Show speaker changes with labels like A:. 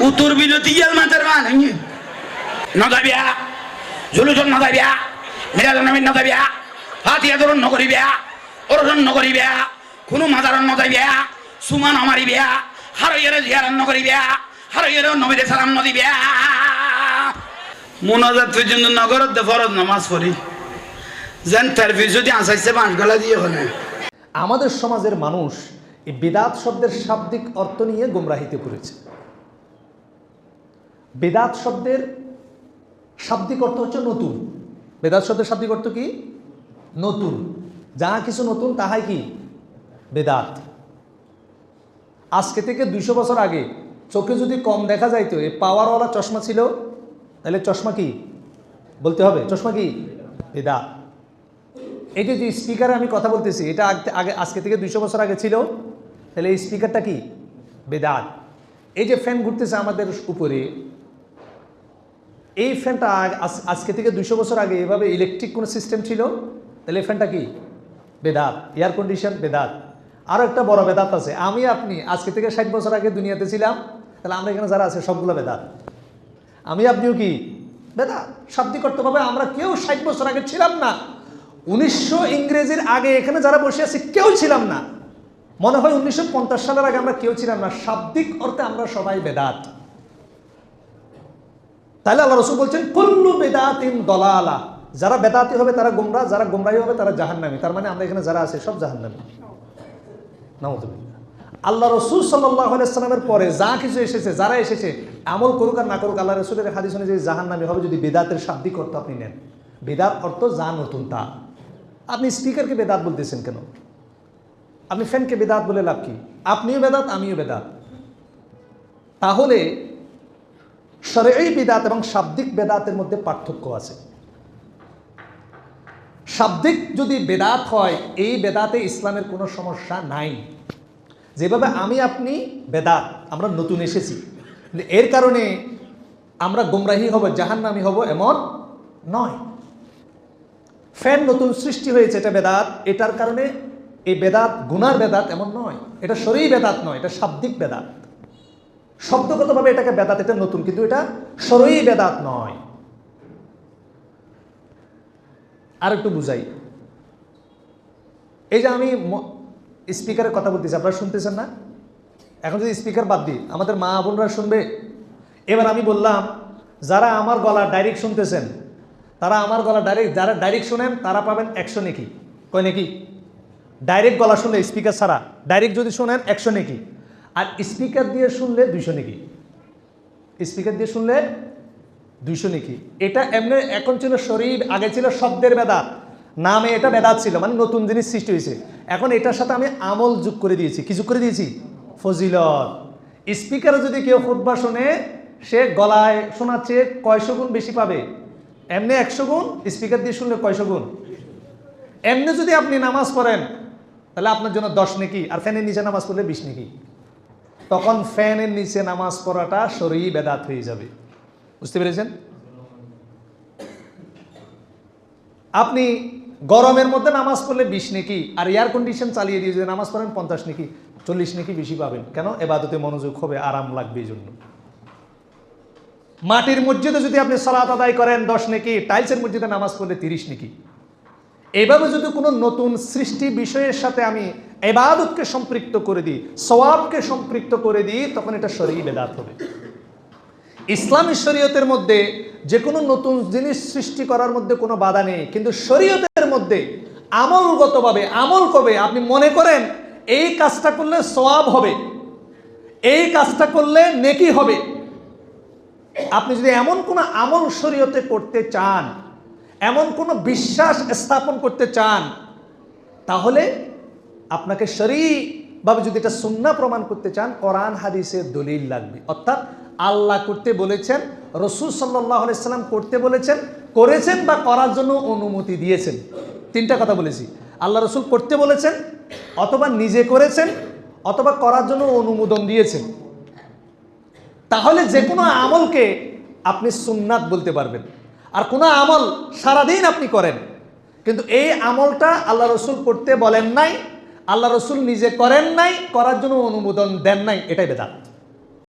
A: উত্তর বিরতি গেল মাতার বান নদাবিয়া জুলুজন নদাবিয়া মিরাজন নবীন নদাবিয়া ফাতিয়া ধরুন নকরিবিয়া ওরজন নকরিবিয়া কোনো মাদারন নদাবিয়া সুমান আমারিবিয়া হারইয়ের জিয়ারান নকরিবিয়া হারইয়ের নবীরে সালাম নদিবিয়া মোনাজাত পর্যন্ত নগরত ফরজ নামাজ পড়ি যেন তারপি যদি আসাইছে বাঁশ গলা দিয়ে হলে।
B: আমাদের সমাজের মানুষ এই বিদাত শব্দের শাব্দিক অর্থ নিয়ে গোমরাহিতে পড়েছে। বেদাত শব্দের শাব্দিক অর্থ হচ্ছে নতুন। বেদাত শব্দের শাব্দিক অর্থ কি? নতুন। যাহা কিছু নতুন তাহাই কি বেদাত। আজকে থেকে 200 বছর আগে চোখে যদি কম দেখা যাইতো, এই পাওয়ারওয়ালা চশমা ছিল, তাহলে চশমা কি বলতে হবে? চশমা কি বেদাত। এই যে স্পিকারে আমি কথা বলতেছি, এটা আগে আজকে থেকে 200 বছর আগে ছিল, তাহলে এই স্পিকারটা কি বেদাত। এই যে ফ্যান ঘুরতেছে আমাদের উপরে, এই ফ্যানটা আজকে থেকে 200 বছর আগে এভাবে ইলেকট্রিক কোনো সিস্টেম ছিল, তাহলে এই ফ্যানটা কি বেদাত। এয়ার কন্ডিশন বেদাত। আরও একটা বড় বেদাত আছে, আমি আপনি আজকে থেকে 60 বছর আগে দুনিয়াতে ছিলাম, তাহলে আমরা এখানে যারা আছে সবগুলো বেদাত। আমি আপনিও কি বেদাত। শাব্দিক অর্থভাবে আমরা কেউ 60 বছর আগে ছিলাম না। 1900 ইংরেজির আগে এখানে যারা বসে আছি কেউ ছিলাম না। মনে হয় 1950 সালের আগে আমরা কেউ ছিলাম না। শাব্দিক অর্থে আমরা সবাই বেদাত। তাহলে আল্লাহ রাসূল বলছেন কুল্লু বেদাতিন দলালা, যারা বেদাতি হবে তারা গোমরা, যারা গোমরাহী হবে তারা জাহান্নামী। তার মানে আমরা এখানে যারা আছে সব জাহান্নামী। নাউযুবিল্লাহ। আল্লাহ রাসূল সাল্লাল্লাহু আলাইহি ওয়াসাল্লামের পরে যা কিছু এসেছে, যারা এসেছে আমল করুক আর না করুক, আল্লাহ রাসূলের হাদিস অনুযায়ী জাহান্নামী হবে যদি বেদাতের শাব্দিক অর্থ আপনি নেন। বেদাত অর্থ যা নতুন তা। আপনি স্পিকারকে বেদাত বলতেছেন কেন? আপনি ফ্যানকে বেদাত বলে লাভ কি? আপনিও বেদাত, আমিও বেদাত। তাহলে শরঈ বেদাত এবং শাব্দিক বেদাতের মধ্যে পার্থক্য আছে। শাব্দিক যদি বেদাত হয়, এই বেদাতে ইসলামের কোনো সমস্যা নাই। যেভাবে আমি আপনি বেদাত, আমরা নতুন এসেছি, এর কারণে আমরা গোমরাহী হব, জাহান্নামী হব এমন নয়। ফ্যান নতুন সৃষ্টি হয়েছে, এটা বেদাত, এটার কারণে এই বেদাত গুনার বেদাত এমন নয়। এটা শরঈ বেদাত নয়, এটা শাব্দিক বেদাত। শব্দগতভাবে এটাকে বেদাত, এটা নতুন, কিন্তু এটা শরঈ বেদাত নয়। আর একটু বুঝাই। এই যে আমি স্পিকারের কথা বলতেছি, আপনারা শুনতেছেন না? এখন যদি স্পিকার বাদ দিই, আমাদের মা বোনরা শুনবে। এবার আমি বললাম যারা আমার গলা ডাইরেক্ট শুনতেছেন, তারা আমার গলা ডাইরেক্ট, যারা ডাইরেক্ট শুনেন তারা পাবেন 100 নেকি। কয় নেকি? ডাইরেক্ট গলা শুনলে, স্পিকার ছাড়া ডাইরেক্ট যদি শোনেন 100 নেকি, আর স্পিকার দিয়ে শুনলে 200 নেকি। স্পিকার দিয়ে শুনলে 200 নেকি। এটা এমনি এখন ছিল শরঈ, আগে ছিল শব্দের বেদাত, নামে এটা বেদাত ছিল, মানে নতুন জিনিস সৃষ্টি হয়েছে। এখন এটার সাথে আমি আমল যোগ করে দিয়েছি। কি যোগ করে দিয়েছি? ফজিলত। স্পিকারে যদি কেউ খুতবা শোনে, সে গলায় শোনাচ্ছে কয়শো গুণ বেশি পাবে। এমনি 100 গুণ, স্পিকার দিয়ে শুনলে কয়শো গুণ। এমনি যদি আপনি নামাজ পড়েন তাহলে আপনার জন্য 10 নেকি, আর ফ্যানের নিচে নামাজ পড়লে 20 নেকি। তখন ফ্যানের নিচে নামাজ পড়াটা শরঈ বেদাত হয়ে যাবে। বুঝতে পেরেছেন? আপনি গরমের মধ্যে নামাজ পড়লে 20 নেকি, আর এয়ার কন্ডিশন চালিয়ে দিয়ে যদি নামাজ পড়েন 50 নেকি, 40 নেকি বেশি পাবেন। কেন? এবাদতে মনোযোগ হবে, আরাম লাগবে এই জন্য। মাটির মসজিদে যদি আপনি সালাত আদায় করেন 10 নেকি, টাইলসের মসজিদে নামাজ পড়লে 30 নেকি। এইভাবে যদি কোনো নতুন সৃষ্টি বিষয়ের সাথে আমি ইবাদতকে সম্পৃক্ত করে দিই, সওয়াবকে সম্পৃক্ত করে দিই, তখন এটা শরঈ বেদাত হবে। ইসলামী শরীয়তের মধ্যে যে কোনো নতুন জিনিস সৃষ্টি করার মধ্যে কোনো বাধা নেই, কিন্তু শরীয়তের মধ্যে আমলগতভাবে আমল করবে। আপনি মনে করেন এই কাজটা করলে সওয়াব হবে, এই কাজটা করলে নেকি হবে, আপনি যদি এমন কোনো আমল শরীয়তে করতে চান, এমন কোনো বিশ্বাস স্থাপন করতে চান, তাহলে আপনাকে শরীভাবে যদি এটা সুন্নাহ প্রমাণ করতে চান, কোরআন হাদিসের দলিল লাগবে। অর্থাৎ আল্লাহ করতে বলেছেন, রাসূল সাল্লাল্লাহু আলাইহি সাল্লাম করতে বলেছেন, করেছেন বা করার জন্য অনুমতি দিয়েছেন। 3টা কথা বলেছি। আল্লাহ রাসূল করতে বলেছেন, অথবা নিজে করেছেন, অথবা করার জন্য অনুমোদন দিয়েছেন। তাহলে যে কোনো আমলকে আপনি সুন্নাত বলতে পারবেন। আর কোনো আমল সারাদিন আপনি করেন, কিন্তু এই আমলটা আল্লাহ রাসূল করতে বলেন নাই, আল্লাহ রাসূল নিজে করেন নাই, করার জন্য অনুমোদন দেন নাই, এটাই বেদাত।